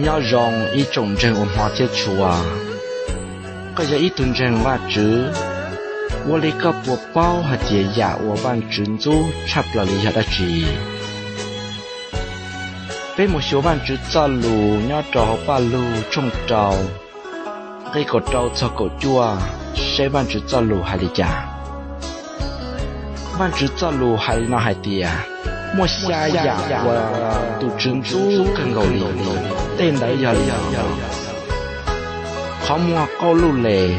nhỏ rong ít trồng rừng ôm hoa thiết chùa có giờ ít tuần rừng và chữ我哩个不包和节呀，我办珍珠差不了里下的鸡。被某小办只走路，要找把路冲着，给个找找个抓，谁办只走路还得家？办只走路还那还得呀？莫下呀，我都珍珠更够力，得来呀呀，好莫高路嘞。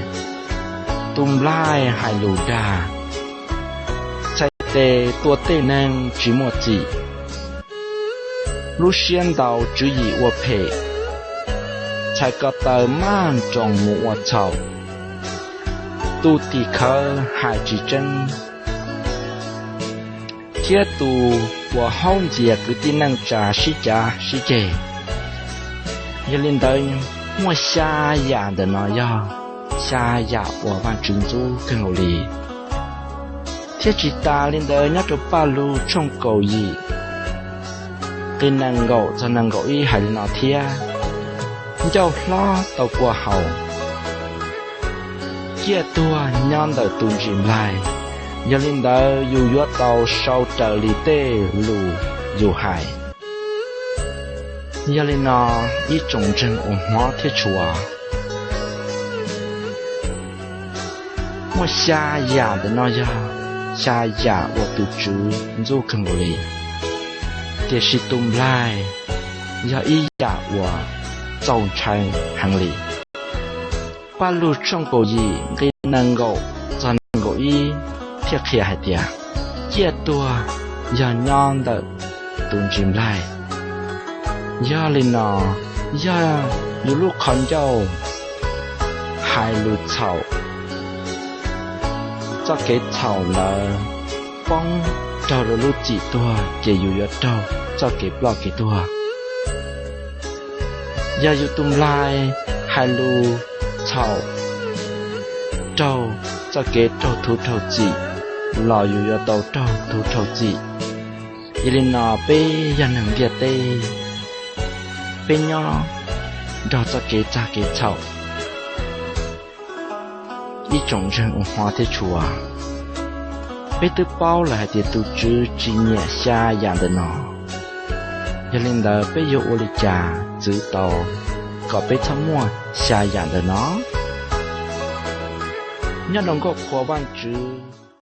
ตุ่มไล่หายลูดาใช้เตตัวเตนังจิโมจิลูเชียนดาวจือหยีวัวเพใช้กระเตอม่านจงมัวเฉาตูตีเขาหายจีจังเทียตูวัวห้องเจียกุตินังจ่าชิจ่าชิเจยลินเดยมัวชาหยาเดนอย下呀，我玩珍珠更有力。天气大领的那个八路冲狗意，给能够就能够一还是那天，你就拉到过后，越多娘的都进来，要领导又约到烧这里的路又海，要领导一种真文化贴出啊。我下呀的那呀，下呀我都知做更不哩，这是东来，要一呀我早餐行里，把路上过一给能够才能够一贴贴还的，越多要娘的东进来，要哩呢要有路看着，海路草。cho cái thảo là phong cho rồi lúc chỉ tua chỉ yêu đâu cho cái blog cái tua giờ yêu tung lai hai lu thảo trâu cho cái trâu thú trâu chỉ lò yêu đâu trâu thú trâu chỉ ilin nó pe yan hàng việt tê pe nhỏ đó cho cái cha cái thảo一种人文化的处啊，被都包来的都知纪念下样的呢，要领导被有我的家知道，搞被他们下样的呢，要能够扩办知。